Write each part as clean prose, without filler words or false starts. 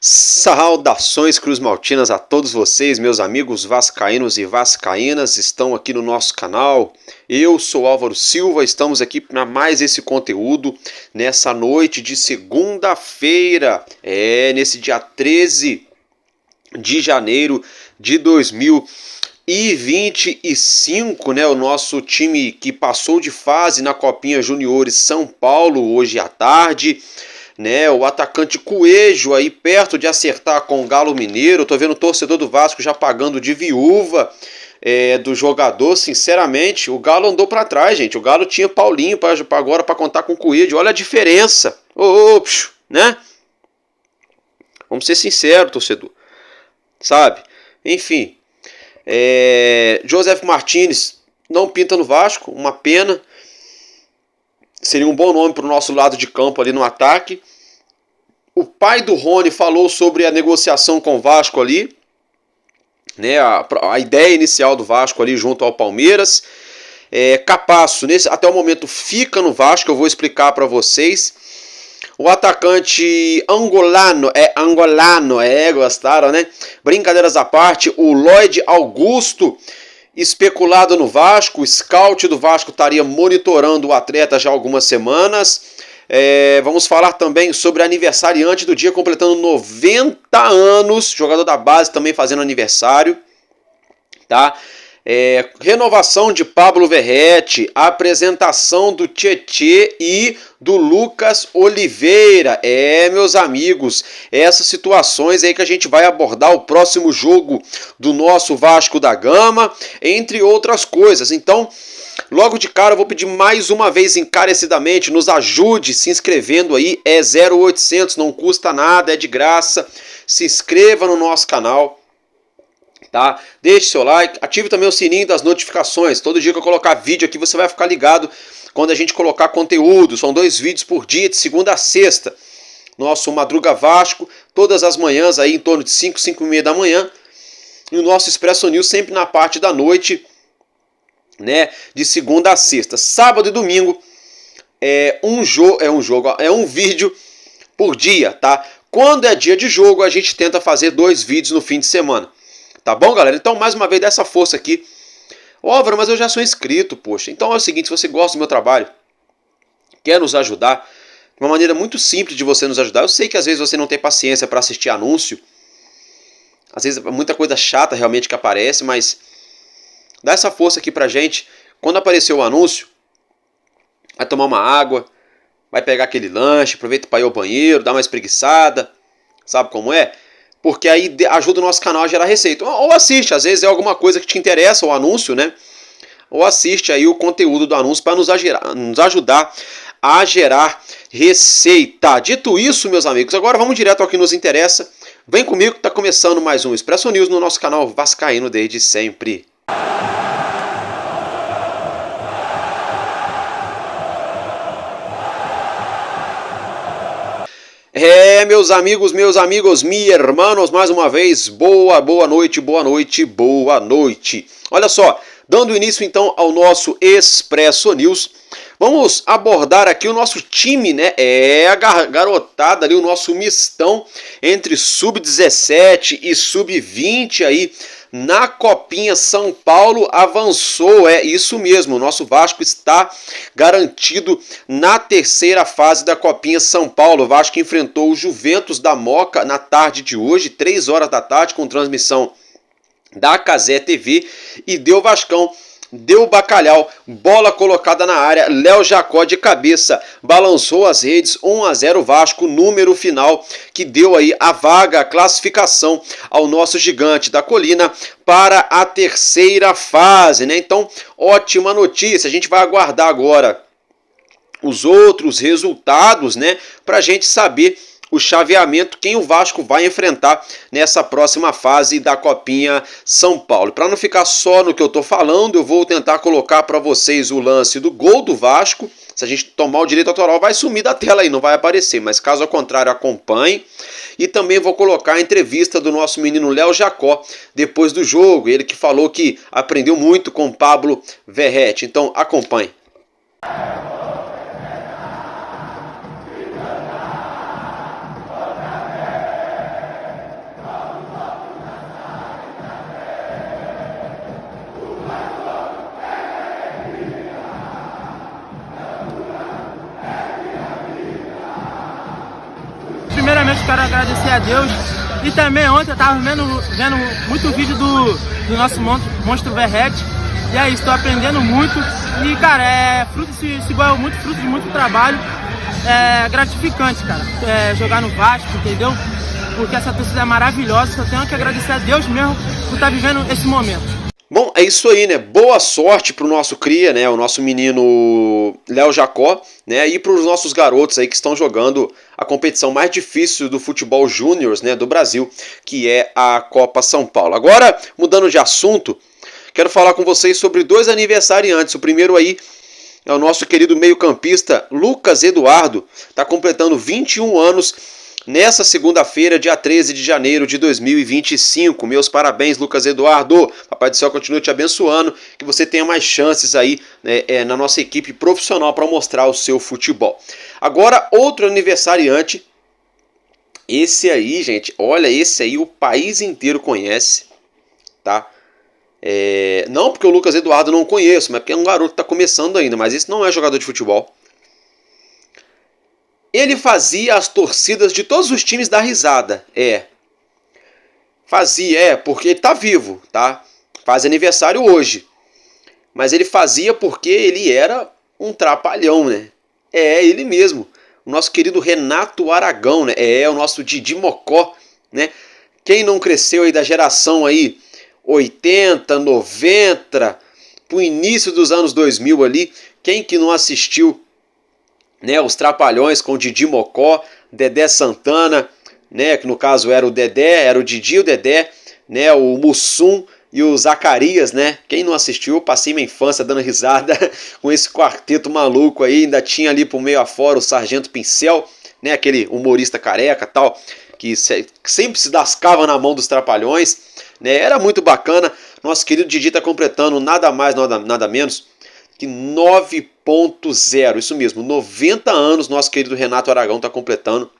Saudações cruzmaltinas a todos vocês, meus amigos vascaínos e vascaínas, estão aqui no nosso canal. Eu sou Álvaro Silva, estamos aqui para mais esse conteúdo nessa noite de segunda-feira, nesse dia 13 de janeiro de 2025, né? O nosso time que passou de fase na Copinha Juniores São Paulo hoje à tarde. Né, o atacante Coelho aí perto de acertar com o Galo Mineiro. Tô vendo o torcedor do Vasco já pagando de viúva do jogador. Sinceramente, o Galo andou para trás, gente. O Galo tinha Paulinho agora para contar com o Coelho. Olha a diferença, né? Vamos ser sinceros, torcedor, sabe? Enfim, Joseph Martinez não pinta no Vasco, uma pena. Seria um bom nome para o nosso lado de campo ali no ataque. O pai do Rony falou sobre a negociação com o Vasco ali, né? A ideia inicial do Vasco ali junto ao Palmeiras. Capasso, até o momento, fica no Vasco, eu vou explicar para vocês. O atacante angolano, gostaram, né? Brincadeiras à parte, o Lloyd Augusto, especulado no Vasco, o scout do Vasco estaria monitorando o atleta já há algumas semanas. Vamos falar também sobre aniversariante do dia, completando 90 anos, jogador da base também fazendo aniversário, tá? Renovação de Pablo Verratti, apresentação do Tietê e do Lucas Oliveira. Meus amigos, essas situações aí que a gente vai abordar o próximo jogo do nosso Vasco da Gama, entre outras coisas. Então, logo de cara eu vou pedir mais uma vez encarecidamente, nos ajude se inscrevendo aí, 0800, não custa nada, é de graça. Se inscreva no nosso canal. Tá? Deixe seu like, ative também o sininho das notificações. Todo dia que eu colocar vídeo aqui você vai ficar ligado quando a gente colocar conteúdo. São 2 vídeos por dia, de segunda a sexta. Nosso Madruga Vasco, todas as manhãs aí em torno de 5, 5:30 da manhã. E o nosso Expresso News sempre na parte da noite, né? De segunda a sexta. Sábado e domingo é um vídeo por dia, tá? Quando é dia de jogo a gente tenta fazer 2 vídeos no fim de semana. Tá bom, galera? Então, mais uma vez, dá essa força aqui. Álvaro, mas eu já sou inscrito, poxa. Então é o seguinte, se você gosta do meu trabalho, quer nos ajudar, uma maneira muito simples de você nos ajudar. Eu sei que às vezes você não tem paciência para assistir anúncio. Às vezes é muita coisa chata realmente que aparece, mas dá essa força aqui pra gente. Quando aparecer o anúncio, vai tomar uma água, vai pegar aquele lanche, aproveita para ir ao banheiro, dá uma espreguiçada. Sabe como é? Porque aí ajuda o nosso canal a gerar receita. Ou assiste, às vezes é alguma coisa que te interessa, o anúncio, né? Ou assiste aí o conteúdo do anúncio para nos ajudar a gerar receita. Dito isso, meus amigos, agora vamos direto ao que nos interessa. Vem comigo que está começando mais um Expresso News no nosso canal Vascaíno desde sempre. Meus amigos, meus irmãos, mais uma vez, boa noite. Olha só, dando início então ao nosso Expresso News, vamos abordar aqui o nosso time, né? A garotada ali, o nosso mistão entre sub-17 e sub-20 aí, na Copinha São Paulo avançou, isso mesmo, o nosso Vasco está garantido na terceira fase da Copinha São Paulo. O Vasco enfrentou o Juventus da Moca na tarde de hoje, 3 horas da tarde, com transmissão da Cazé TV, e deu Vascão. Deu bacalhau, bola colocada na área, Léo Jacó de cabeça, balançou as redes, 1-0 Vasco, número final que deu aí a vaga, a classificação ao nosso gigante da colina para a terceira fase, né? Então, ótima notícia, a gente vai aguardar agora os outros resultados, né? Pra gente saber o chaveamento, quem o Vasco vai enfrentar nessa próxima fase da Copinha São Paulo. Para não ficar só no que eu estou falando, eu vou tentar colocar para vocês o lance do gol do Vasco. Se a gente tomar o direito autoral, vai sumir da tela aí, não vai aparecer, mas caso ao contrário, acompanhe. E também vou colocar a entrevista do nosso menino Léo Jacó depois do jogo, ele que falou que aprendeu muito com Pablo Verratti. Então acompanhe. Primeiramente quero agradecer a Deus e também ontem eu estava vendo muito vídeo do nosso monstro Verratti e é isso, estou aprendendo muito e cara, é fruto de muito trabalho, é gratificante, cara, jogar no Vasco, entendeu? Porque essa torcida é maravilhosa, só tenho que agradecer a Deus mesmo por estar vivendo esse momento. Bom, é isso aí, né? Boa sorte pro nosso cria, né? O nosso menino Léo Jacó, né? E pros nossos garotos aí que estão jogando a competição mais difícil do futebol júnior, né? Do Brasil, que é a Copa São Paulo. Agora, mudando de assunto, quero falar com vocês sobre dois aniversariantes. O primeiro aí é o nosso querido meio-campista Lucas Eduardo. Tá completando 21 anos nessa segunda-feira, dia 13 de janeiro de 2025. Meus parabéns, Lucas Eduardo. Papai do Céu continue te abençoando, que você tenha mais chances aí, né, na nossa equipe profissional para mostrar o seu futebol. Agora, outro aniversariante. Esse aí, gente, olha, esse aí o país inteiro conhece, tá? Não porque o Lucas Eduardo não conheço, mas porque é um garoto que está começando ainda, mas esse não é jogador de futebol. Ele fazia as torcidas de todos os times dar risada. Fazia, porque ele tá vivo, tá? Faz aniversário hoje. Mas ele fazia porque ele era um trapalhão, né? Ele mesmo. O nosso querido Renato Aragão, né? O nosso Didi Mocó, né? Quem não cresceu aí da geração aí 80, 90, pro início dos anos 2000 ali, quem que não assistiu, né, os Trapalhões com Didi Mocó, Dedé Santana, né, que no caso era o Dedé, era o Didi e o Dedé, né, o Mussum e o Zacarias, né? Quem não assistiu, passei minha infância dando risada com esse quarteto maluco aí. Ainda tinha ali por meio afora o Sargento Pincel, né, aquele humorista careca tal, que sempre se lascava na mão dos Trapalhões, né? Era muito bacana. Nosso querido Didi está completando nada mais, nada menos que 9.0, isso mesmo, 90 anos nosso querido Renato Aragão está completando.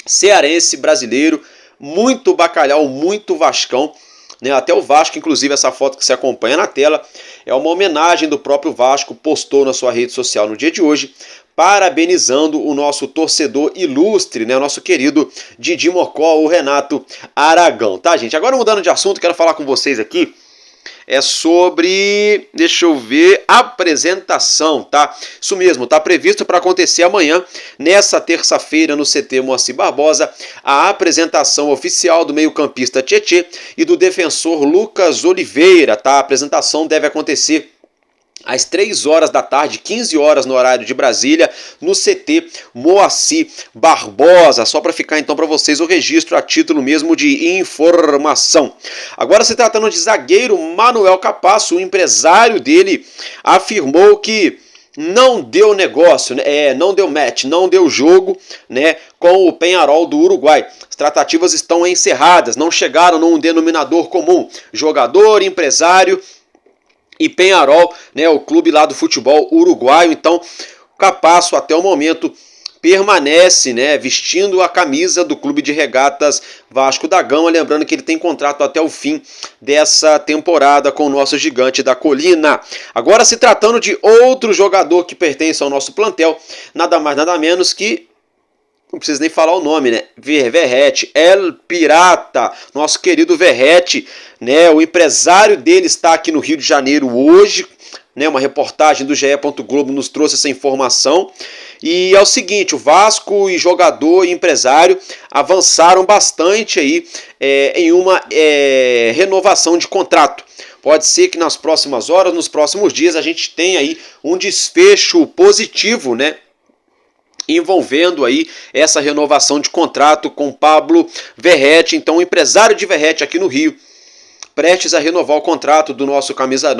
Cearense, brasileiro, muito bacalhau, muito vascão, né? Até o Vasco, inclusive essa foto que você acompanha na tela, é uma homenagem do próprio Vasco, postou na sua rede social no dia de hoje, parabenizando o nosso torcedor ilustre, né? O nosso querido Didi Mocó, o Renato Aragão, tá, gente? Agora mudando de assunto, quero falar com vocês aqui sobre, deixa eu ver, apresentação, tá? Isso mesmo, tá previsto para acontecer amanhã, nessa terça-feira, no CT Moacir Barbosa, a apresentação oficial do meio-campista Tietê e do defensor Lucas Oliveira, tá? A apresentação deve acontecer às 3 horas da tarde, 15 horas no horário de Brasília, no CT Moacir Barbosa. Só para ficar então para vocês o registro a título mesmo de informação. Agora, se tratando de zagueiro, Manuel Capasso, o empresário dele, afirmou que não deu negócio, né? Não deu match, não deu jogo, né, com o Peñarol do Uruguai. As tratativas estão encerradas, não chegaram num denominador comum. Jogador, empresário e Peñarol, né, o clube lá do futebol uruguaio. Então, o Capasso até o momento permanece, né, vestindo a camisa do Clube de Regatas Vasco da Gama, lembrando que ele tem contrato até o fim dessa temporada com o nosso gigante da colina. Agora, se tratando de outro jogador que pertence ao nosso plantel, nada mais nada menos que, não preciso nem falar o nome, né? Verratti, El Pirata, nosso querido Verratti, né? O empresário dele está aqui no Rio de Janeiro hoje, né? Uma reportagem do GE. Globo nos trouxe essa informação. E é o seguinte, o Vasco e jogador e empresário avançaram bastante aí em uma renovação de contrato. Pode ser que nas próximas horas, nos próximos dias, a gente tenha aí um desfecho positivo, né, envolvendo aí essa renovação de contrato com Pablo Verratti, então o empresário de Verratti aqui no Rio, prestes a renovar o contrato do nossa camisa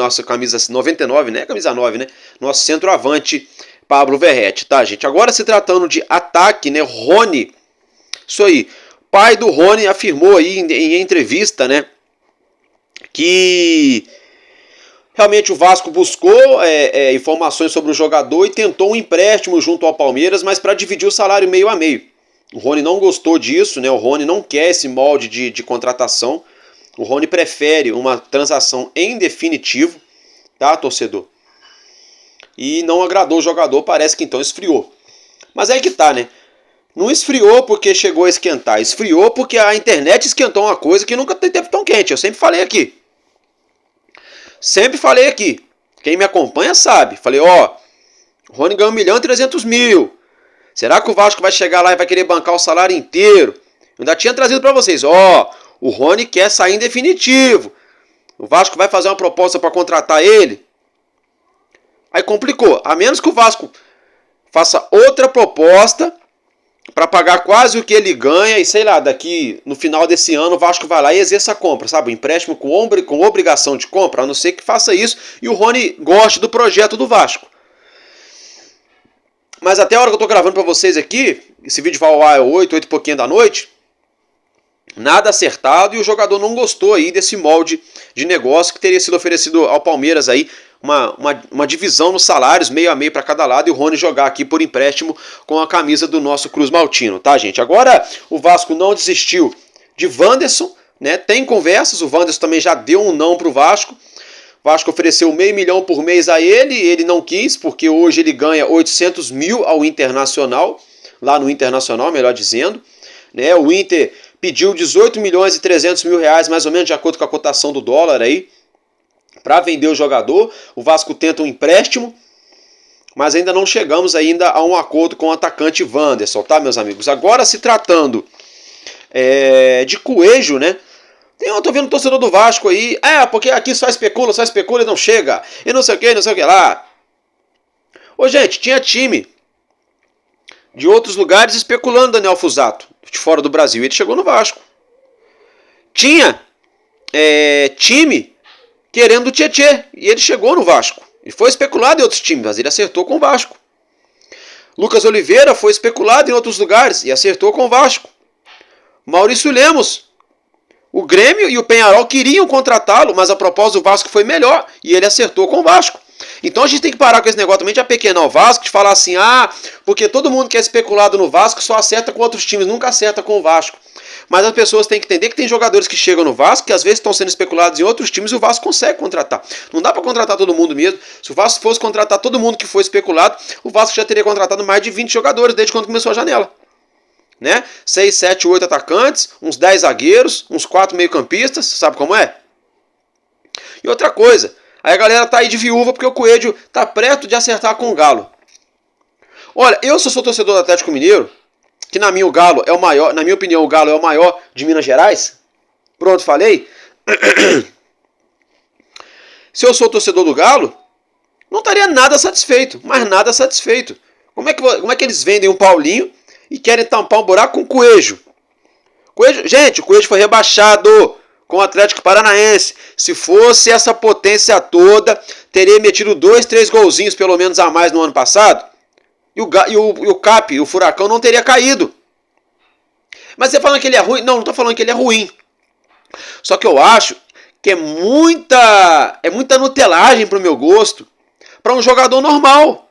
99, né? Camisa 9, né? Nosso centroavante Pablo Verratti, tá, gente? Agora se tratando de ataque, né? Rony, isso aí, pai do Rony afirmou aí em entrevista, né? Que realmente o Vasco buscou informações sobre o jogador e tentou um empréstimo junto ao Palmeiras, mas para dividir o salário meio a meio. O Rony não gostou disso, né? O Rony não quer esse molde de contratação. O Rony prefere uma transação em definitivo, tá, torcedor? E não agradou o jogador, parece que então esfriou. Mas aí que tá, né? Não esfriou porque chegou a esquentar, esfriou porque a internet esquentou uma coisa que nunca teve tão quente. Eu sempre falei aqui. Quem me acompanha sabe. Falei, ó, o Rony ganhou 1.300.000. Será que o Vasco vai chegar lá e vai querer bancar o salário inteiro? Eu ainda tinha trazido para vocês, ó, o Rony quer sair em definitivo. O Vasco vai fazer uma proposta para contratar ele. Aí complicou. A menos que o Vasco faça outra proposta para pagar quase o que ele ganha e sei lá, daqui no final desse ano o Vasco vai lá e exerça a compra, sabe? Um empréstimo com obrigação de compra, a não ser que faça isso e o Rony goste do projeto do Vasco. Mas até a hora que eu tô gravando para vocês aqui, esse vídeo vai ao ar 8 e pouquinho da noite, nada acertado e o jogador não gostou aí desse molde de negócio que teria sido oferecido ao Palmeiras aí, uma divisão nos salários, meio a meio para cada lado, e o Rony jogar aqui por empréstimo com a camisa do nosso Cruz Maltino, tá, gente? Agora o Vasco não desistiu de Wanderson, né? Tem conversas, o Wanderson também já deu um não pro Vasco. O Vasco ofereceu $500 mil por mês a ele não quis, porque hoje ele ganha 800 mil ao Internacional, lá no Internacional, melhor dizendo, né? O Inter pediu 18.300.000 reais, mais ou menos, de acordo com a cotação do dólar aí, para vender o jogador. O Vasco tenta um empréstimo, mas ainda não chegamos ainda a um acordo com o atacante Wanderson, tá, meus amigos? Agora, se tratando de Coelho, né? Eu tô vendo o torcedor do Vasco aí, porque aqui só especula e não chega, e não sei o que lá. Ô, gente, tinha time de outros lugares especulando Daniel Fusato, de fora do Brasil, e ele chegou no Vasco. Tinha time querendo o Tietê, e ele chegou no Vasco. Ele foi especulado em outros times, mas ele acertou com o Vasco. Lucas Oliveira foi especulado em outros lugares e acertou com o Vasco. Maurício Lemos, o Grêmio e o Peñarol queriam contratá-lo, mas a proposta do Vasco foi melhor e ele acertou com o Vasco. Então a gente tem que parar com esse negócio também de apequenar o Vasco, de falar assim, porque todo mundo que é especulado no Vasco só acerta com outros times, nunca acerta com o Vasco. Mas as pessoas têm que entender que tem jogadores que chegam no Vasco, que às vezes estão sendo especulados em outros times e o Vasco consegue contratar. Não dá para contratar todo mundo mesmo. Se o Vasco fosse contratar todo mundo que foi especulado, o Vasco já teria contratado mais de 20 jogadores desde quando começou a janela. Né? 6, 7, 8 atacantes, uns 10 zagueiros, uns 4 meio-campistas, sabe como é? E outra coisa, aí a galera tá aí de viúva porque o Coelho tá perto de acertar com o Galo. Olha, eu sou torcedor do Atlético Mineiro, que na minha opinião o Galo é o maior de Minas Gerais. Pronto, falei. Se eu sou torcedor do Galo, não estaria nada satisfeito, mas nada satisfeito. Como é que eles vendem um Paulinho e querem tampar um buraco com o Coelho? Gente, o Coelho foi rebaixado com o Atlético Paranaense. Se fosse essa potência toda, teria metido 2, 3 golzinhos pelo menos a mais no ano passado. E o Cap, o Furacão, não teria caído. Mas você falando que ele é ruim? Não estou falando que ele é ruim. Só que eu acho que é muita nutelagem para o meu gosto para um jogador normal.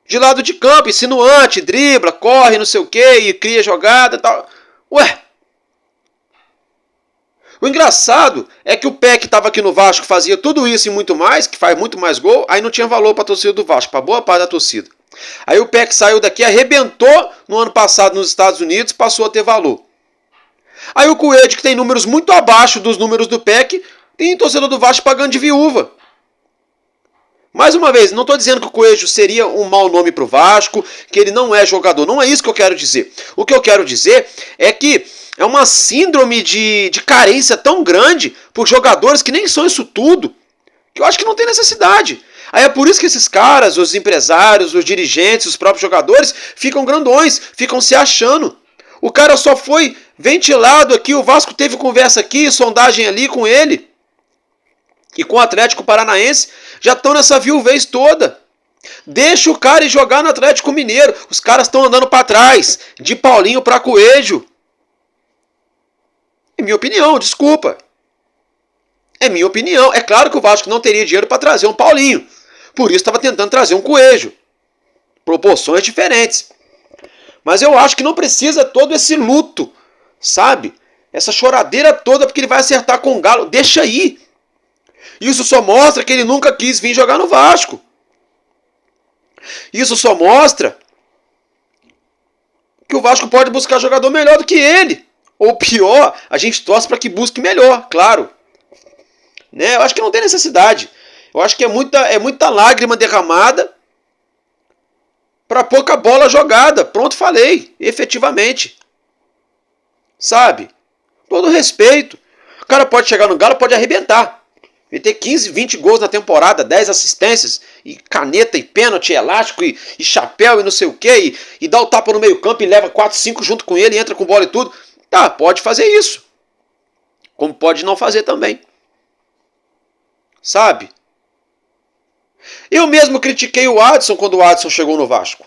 De lado de campo, insinuante, dribla, corre, não sei o que, e cria jogada e tal. Ué. O engraçado é que o Peck estava aqui no Vasco, fazia tudo isso e muito mais, que faz muito mais gol, aí não tinha valor para a torcida do Vasco, para boa parte da torcida. Aí o Peck saiu daqui, arrebentou no ano passado nos Estados Unidos, passou a ter valor. Aí o Coelho, que tem números muito abaixo dos números do Peck, tem torcedor do Vasco pagando de viúva. Mais uma vez, não estou dizendo que o Coelho seria um mau nome para o Vasco, que ele não é jogador, não é isso que eu quero dizer. O que eu quero dizer é que é uma síndrome de carência tão grande por jogadores que nem são isso tudo, que eu acho que não tem necessidade. Aí é por isso que esses caras, os empresários, os dirigentes, os próprios jogadores, ficam grandões, ficam se achando. O cara só foi ventilado aqui, o Vasco teve conversa aqui, sondagem ali com ele. E com o Atlético Paranaense, já estão nessa viuvez toda. Deixa o cara ir jogar no Atlético Mineiro. Os caras estão andando para trás, de Paulinho para Coelho. É minha opinião, desculpa. É minha opinião. É claro que o Vasco não teria dinheiro para trazer um Paulinho. Por isso estava tentando trazer um Coelho. Proporções diferentes. Mas eu acho que não precisa todo esse luto, sabe? Essa choradeira toda porque ele vai acertar com o Galo. Deixa aí. Isso só mostra que ele nunca quis vir jogar no Vasco. Isso só mostra que o Vasco pode buscar jogador melhor do que ele. Ou pior, a gente torce para que busque melhor, claro. Né? Eu acho que não tem necessidade. Eu acho que é muita lágrima derramada para pouca bola jogada. Pronto, falei. Efetivamente. Sabe? Todo respeito. O cara pode chegar no Galo, pode arrebentar. Ele ter 15, 20 gols na temporada, 10 assistências, e caneta, e pênalti, e elástico, e chapéu, e não sei o que, e dá o tapa no meio campo e leva 4, 5 junto com ele, e entra com bola e tudo. Tá, pode fazer isso. Como pode não fazer também. Sabe? Eu mesmo critiquei o Adson quando o Adson chegou no Vasco.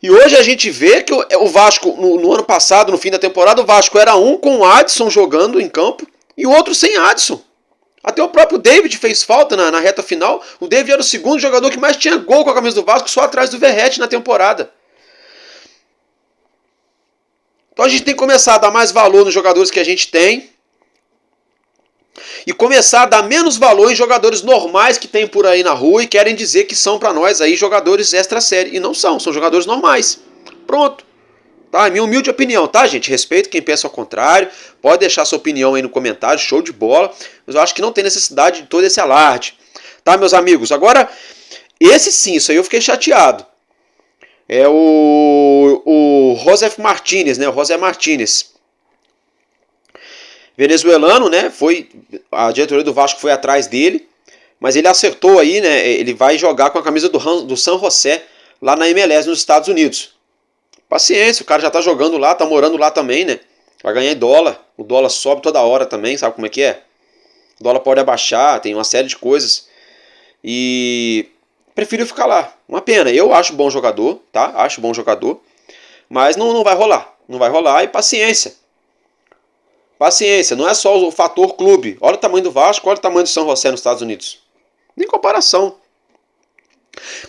E hoje a gente vê que o Vasco, no ano passado, no fim da temporada, o Vasco era um com o Adson jogando em campo, e o outro sem Adson. Até o próprio David fez falta na reta final. O David era o segundo jogador que mais tinha gol com a camisa do Vasco, só atrás do Verratti na temporada. Então a gente tem que começar a dar mais valor nos jogadores que a gente tem. E começar a dar menos valor em jogadores normais que tem por aí na rua e querem dizer que são para nós aí jogadores extra série. E não são jogadores normais. Pronto. Tá? É minha humilde opinião, tá, gente? Respeito quem pensa ao contrário. Pode deixar sua opinião aí no comentário, show de bola. Mas eu acho que não tem necessidade de todo esse alarde. Tá, meus amigos? Agora, esse sim, isso aí eu fiquei chateado. É o Josef Martínez, né? O José Martínez. Venezuelano, né? A diretoria do Vasco foi atrás dele. Mas ele acertou aí, né? Ele vai jogar com a camisa do San José lá na MLS nos Estados Unidos. Paciência, o cara já tá jogando lá, tá morando lá também, né? Vai ganhar em dólar. O dólar sobe toda hora também, sabe como é que é? O dólar pode abaixar, tem uma série de coisas. E prefiro ficar lá. Uma pena, eu acho bom jogador, tá? Acho bom jogador. Mas não vai rolar. Não vai rolar e paciência. Paciência, não é só o fator clube. Olha o tamanho do Vasco, olha o tamanho do São José nos Estados Unidos. Nem comparação.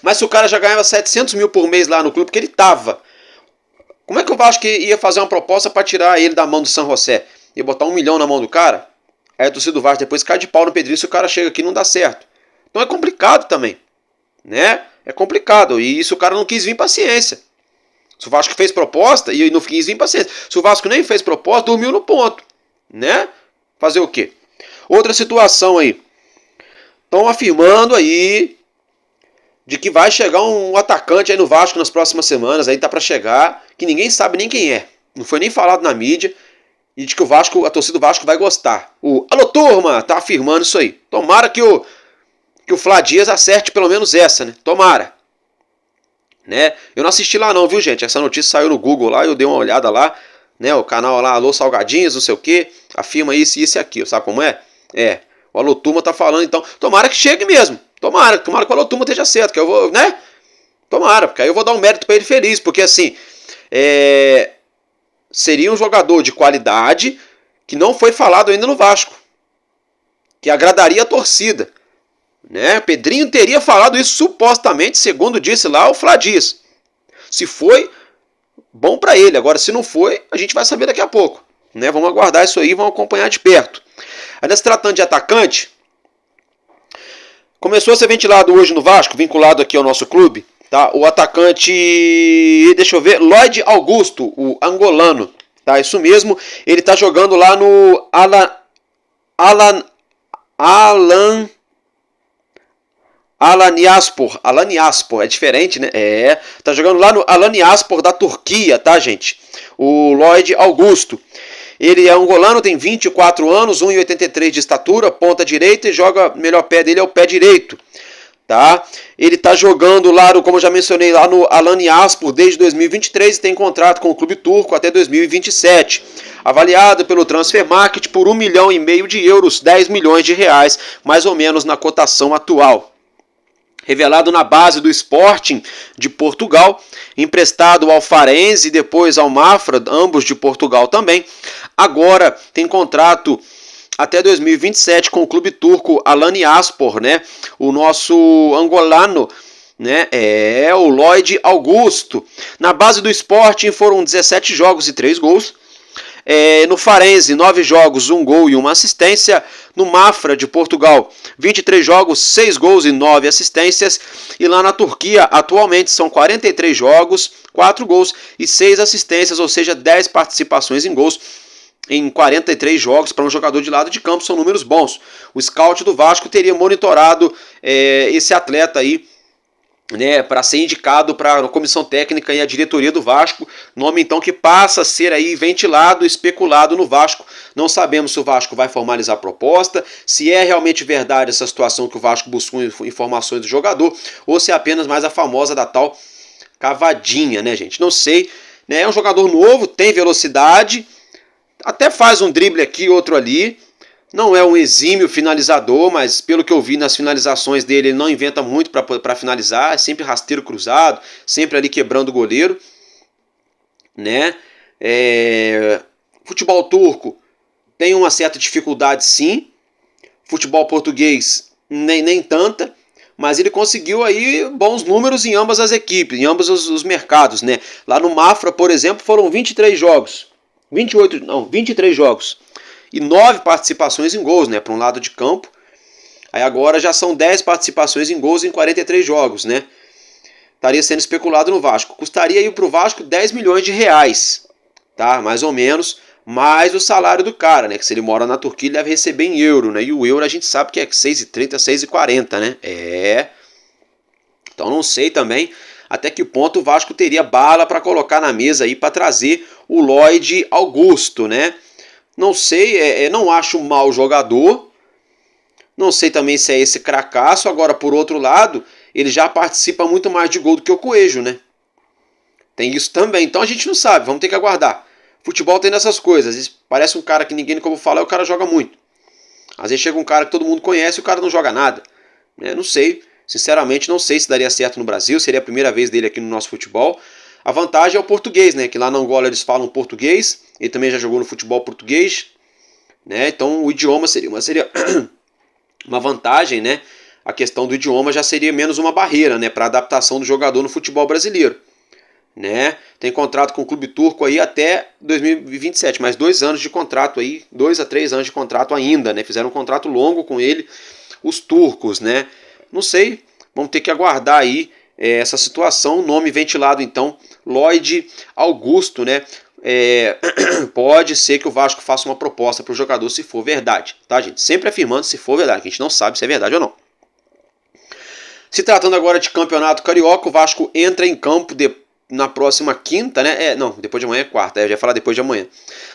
Mas se o cara já ganhava 700 mil por mês lá no clube, que ele tava... Como é que o Vasco ia fazer uma proposta para tirar ele da mão do San José? Ia botar 1 milhão na mão do cara? Aí a torcida do Vasco depois cai de pau no Pedrinho se o cara chega aqui e não dá certo. Então é complicado também. Né? É complicado. E isso o cara não quis vir, paciência. Se o Vasco fez proposta e não quis vir, paciência. Se o Vasco nem fez proposta, dormiu no ponto. Né? Fazer o quê? Outra situação aí. Estão afirmando aí de que vai chegar um atacante aí no Vasco nas próximas semanas, aí tá para chegar, que ninguém sabe nem quem é. Não foi nem falado na mídia, e de que a torcida do Vasco vai gostar. O Alô Turma tá afirmando isso aí. Tomara que o Flá Dias acerte pelo menos essa, né? Tomara. Né? Eu não assisti lá não, viu, gente? Essa notícia saiu no Google lá, eu dei uma olhada lá, né? O canal lá, Alô Salgadinhos, não sei o que, afirma isso e aquilo, sabe como é? É, o Alô Turma tá falando, então, tomara que chegue mesmo. Tomara que o Alô Turma esteja certo, que eu vou, né? Tomara, porque aí eu vou dar um mérito para ele feliz, porque assim, seria um jogador de qualidade que não foi falado ainda no Vasco, que agradaria a torcida, né? Pedrinho teria falado isso supostamente, segundo disse lá o Flá Dias. Se foi, bom para ele. Agora, se não foi, a gente vai saber daqui a pouco, né? Vamos aguardar isso aí, vamos acompanhar de perto. Ainda se tratando de atacante, começou a ser ventilado hoje no Vasco, vinculado aqui ao nosso clube, tá? O atacante, deixa eu ver, Lloyd Augusto, o angolano, tá? Isso mesmo, ele tá jogando lá no Alanyaspor, é diferente, né? Tá jogando lá no Alanyaspor da Turquia, tá, gente? O Lloyd Augusto. Ele é angolano, tem 24 anos, 1,83 de estatura, ponta direita e joga, o melhor pé dele é o pé direito. Tá? Ele está jogando lá, como eu já mencionei, lá no Alanyaspor desde 2023 e tem contrato com o clube turco até 2027. Avaliado pelo Transfermarkt por 1,5 milhão de euros, 10 milhões de reais, mais ou menos na cotação atual. Revelado na base do Sporting de Portugal, emprestado ao Farense e depois ao Mafra, ambos de Portugal também. Agora tem contrato até 2027 com o clube turco Alanyaspor, né? O nosso angolano, né, é o Lloyd Augusto. Na base do Sporting foram 17 jogos e 3 gols. No Farense, 9 jogos, 1 gol e 1 assistência. No Mafra de Portugal, 23 jogos, 6 gols e 9 assistências. E lá na Turquia, atualmente, são 43 jogos, 4 gols e 6 assistências, ou seja, 10 participações em gols em 43 jogos. Para um jogador de lado de campo são números bons. O scout do Vasco teria monitorado esse atleta aí, né, para ser indicado para a comissão técnica e a diretoria do Vasco, nome então que passa a ser aí ventilado, especulado no Vasco. Não sabemos se o Vasco vai formalizar a proposta, se é realmente verdade essa situação que o Vasco buscou informações do jogador, ou se é apenas mais a famosa da tal cavadinha, né, gente? Não sei, né? É um jogador novo, tem velocidade, até faz um drible aqui, outro ali. Não é um exímio finalizador, mas pelo que eu vi nas finalizações dele, ele não inventa muito para finalizar, é sempre rasteiro cruzado, sempre ali quebrando o goleiro, né? Futebol turco tem uma certa dificuldade, sim. Futebol português nem tanta, mas ele conseguiu aí bons números em ambas as equipes, em ambos os mercados, né? Lá no Mafra, por exemplo, foram 23 jogos, 23 jogos. E 9 participações em gols, né, para um lado de campo. Aí agora já são 10 participações em gols em 43 jogos, né? Estaria sendo especulado no Vasco. Custaria aí para o Vasco 10 milhões de reais, tá? Mais ou menos, mais o salário do cara, né? Que se ele mora na Turquia, ele deve receber em euro, né? E o euro a gente sabe que é 6,30, 6,40, né? Então não sei também até que ponto o Vasco teria bala para colocar na mesa aí para trazer o Lloyd Augusto, né? Não sei, não acho um mau jogador. Não sei também se é esse cracaço. Agora, por outro lado, ele já participa muito mais de gol do que o Coelho, né? Tem isso também. Então a gente não sabe, vamos ter que aguardar. Futebol tem dessas coisas. Às vezes parece um cara que ninguém nunca ouviu falar e o cara joga muito. Às vezes chega um cara que todo mundo conhece e o cara não joga nada. Não sei, sinceramente não sei se daria certo no Brasil. Seria a primeira vez dele aqui no nosso futebol. A vantagem é o português, né? Que lá na Angola eles falam português. Ele também já jogou no futebol português, né? Então o idioma seria uma vantagem, né? A questão do idioma já seria menos uma barreira, né? Para a adaptação do jogador no futebol brasileiro, né? Tem contrato com o clube turco aí até 2027, mais 2 anos de contrato aí, 2 a 3 anos de contrato ainda, né? Fizeram um contrato longo com ele, os turcos, né? Não sei, vamos ter que aguardar aí essa situação. Nome ventilado então, Lloyd Augusto, né? Pode ser que o Vasco faça uma proposta para o jogador se for verdade, tá, gente? Sempre afirmando se for verdade, que a gente não sabe se é verdade ou não. Se tratando agora de campeonato carioca, o Vasco entra em campo na próxima quinta, né? Depois de amanhã é quarta, eu já ia falar depois de amanhã.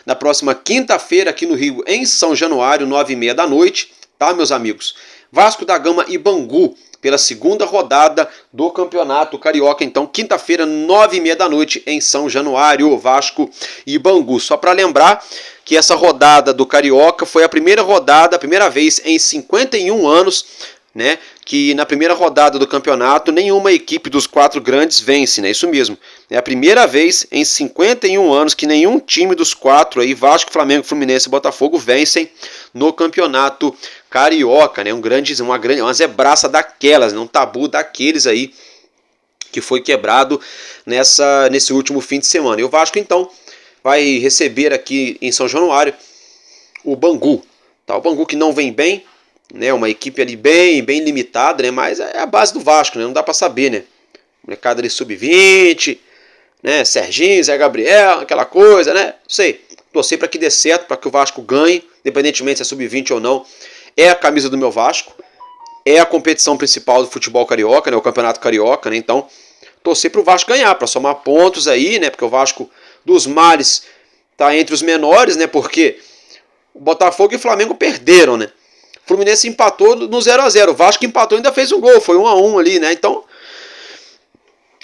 Na próxima quinta-feira aqui no Rio, em São Januário, 9h30 da noite, tá, meus amigos? Vasco da Gama e Bangu, pela segunda rodada do Campeonato Carioca. Então, quinta-feira, 9h30 da noite, em São Januário, Vasco e Bangu. Só para lembrar que essa rodada do Carioca foi a primeira rodada, a primeira vez em 51 anos, né, que na primeira rodada do campeonato nenhuma equipe dos 4 grandes vence, né? Isso mesmo. É a primeira vez em 51 anos que nenhum time dos 4 aí, Vasco, Flamengo, Fluminense e Botafogo, vencem no campeonato carioca, né? Uma zebraça daquelas, né? Um tabu daqueles aí que foi quebrado nesse último fim de semana. E o Vasco então vai receber aqui em São Januário o Bangu, tá? O Bangu que não vem bem, né? Uma equipe ali bem limitada, né? Mas é a base do Vasco, né? Não dá para saber, né? Molecada ali sub-20, né? Serginho, Zé Gabriel, aquela coisa, né? Não sei. Torcer para que dê certo, para que o Vasco ganhe, independentemente se é sub-20 ou não. É a camisa do meu Vasco, é a competição principal do futebol carioca, né? O campeonato carioca, né? Então, torcer para o Vasco ganhar, para somar pontos aí, né? Porque o Vasco dos males tá entre os menores, né? Porque o Botafogo e o Flamengo perderam, né? O Fluminense empatou no 0-0. O Vasco empatou e ainda fez um gol. Foi 1-1 ali, né? Então,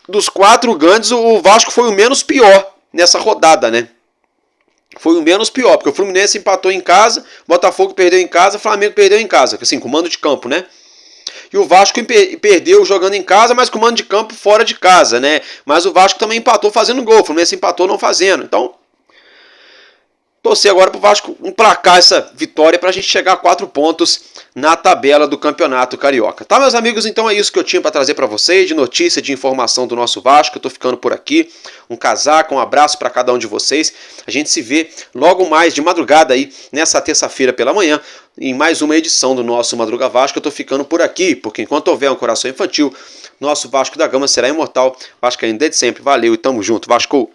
dos 4 grandes, o Vasco foi o menos pior nessa rodada, né? Foi o menos pior, porque o Fluminense empatou em casa, o Botafogo perdeu em casa, o Flamengo perdeu em casa, assim, com mando de campo, né? E o Vasco perdeu jogando em casa, mas com mando de campo fora de casa, né? Mas o Vasco também empatou fazendo gol, o Fluminense empatou não fazendo. Então, torcer agora para o Vasco emplacar essa vitória para a gente chegar a 4 pontos na tabela do Campeonato Carioca. Tá, meus amigos? Então é isso que eu tinha para trazer para vocês, de notícia, de informação do nosso Vasco. Eu tô ficando por aqui. Um casaco, um abraço para cada um de vocês. A gente se vê logo mais de madrugada aí, nessa terça-feira pela manhã, em mais uma edição do nosso Madruga Vasco. Eu tô ficando por aqui, porque enquanto houver um coração infantil, nosso Vasco da Gama será imortal. Vasco ainda desde sempre. Valeu e tamo junto, Vasco!